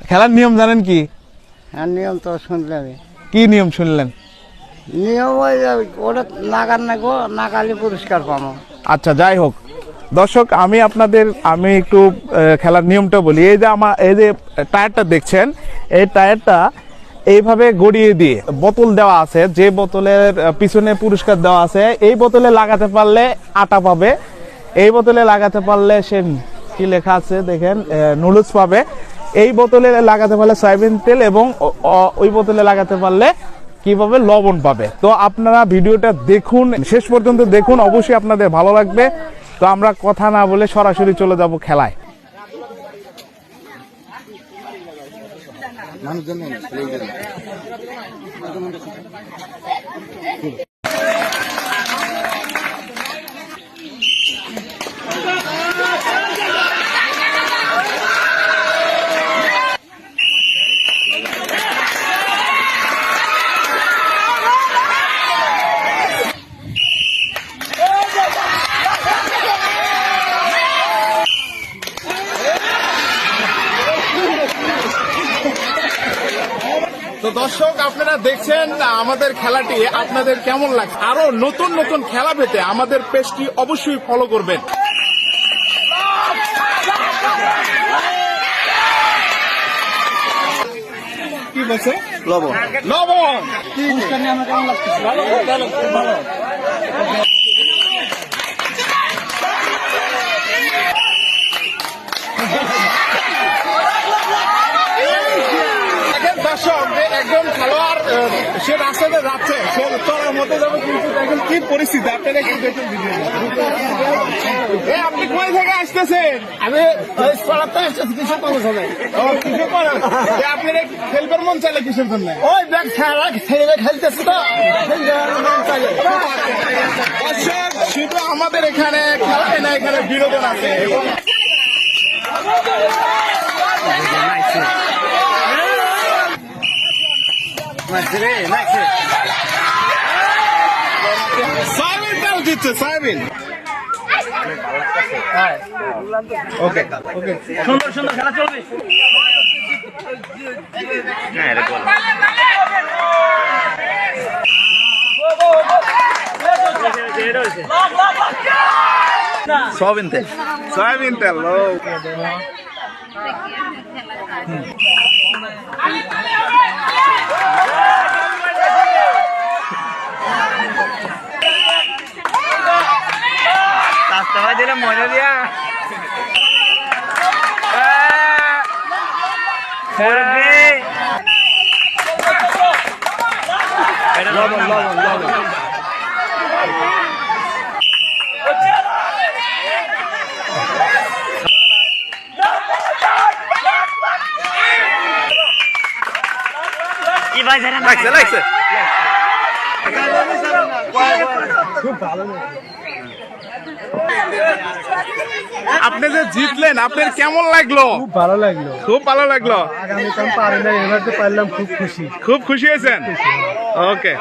খেলার নিয়ম জানেন কি? হ্যাঁ, নিয়ম তো শুনলাম। কি নিয়ম শুনলেন? নিয়ম ওই ওটা নাগার নাগো, নাগালে পুরস্কার পাবো। আচ্ছা, যাই হোক দর্শক, আমি একটু খেলার নিয়মটা বলি। এই যে টায়ারটা দেখছেন, এই টায়ারটা এইভাবে গড়িয়ে দিয়ে বোতল দেওয়া আছে, যে বোতলের পিছনে পুরস্কার দেওয়া আছে, এই বোতলে লাগাতে পারলে আটা পাবে, এই বোতলে লাগাতে পারলে সে কি লেখা আছে দেখেন, নুডলস পাবে, এই বোতলে লাগাতে পারলে সয়াবিন তেল, এবং ওই বোতলে লাগাতে পারলে কি পাবে, লবণ পাবে। তো আপনারা ভিডিওটা দেখুন, শেষ পর্যন্ত দেখুন, অবশ্যই আপনাদের ভালো লাগবে। তো আমরা কথা না বলে সরাসরি চলে যাব খেলায়। তো দর্শক, আপনারা দেখছেন আমাদের খেলাটি, আপনাদের কেমন লাগছে? আরো নতুন নতুন খেলা পেতে আমাদের পেজটি অবশ্যই ফলো করবেন। কি বলছে? লবণ লবণ কেমন লাগছে? দর্শক, একজন খেলোয়াড় সে রাস্তাতে যাচ্ছে, সে চলার মধ্যে যাবে, কিন্তু এখন কি পরিস্থিতি আপনারা একটু দেখুন ভিডিও। আপনি কই থেকে আসতেছেন? আমি কিসের কলেজ হবে। আপনারা খেলবার মন চাইলে কিসের জন্য? ওই ব্যাগ খেলা ছেলে খেলতেছে তো। দর্শক, শুধু আমাদের এখানে খেলায় না, এখানে বিনোদন আছে। এবং সয়াবিন তেল দিচ্ছে, সয়াবিন। ওকে ওকে, সুন্দর সুন্দর খেলা চলবে। সয়াবিন তেল, সয়াবিন তেল। দিলে মজা দিয়া লবণ লবণ লবণ। লাগছে লাগছে, খুব ভালো। আপনি যে জিতলেন, আপনার কেমন লাগলো? খুব ভালো লাগলো, খুব ভালো লাগলো। আগামীকাল পারি না, এবার তো পারলাম, খুব খুশি। খুব খুশি হয়েছেন? ওকে।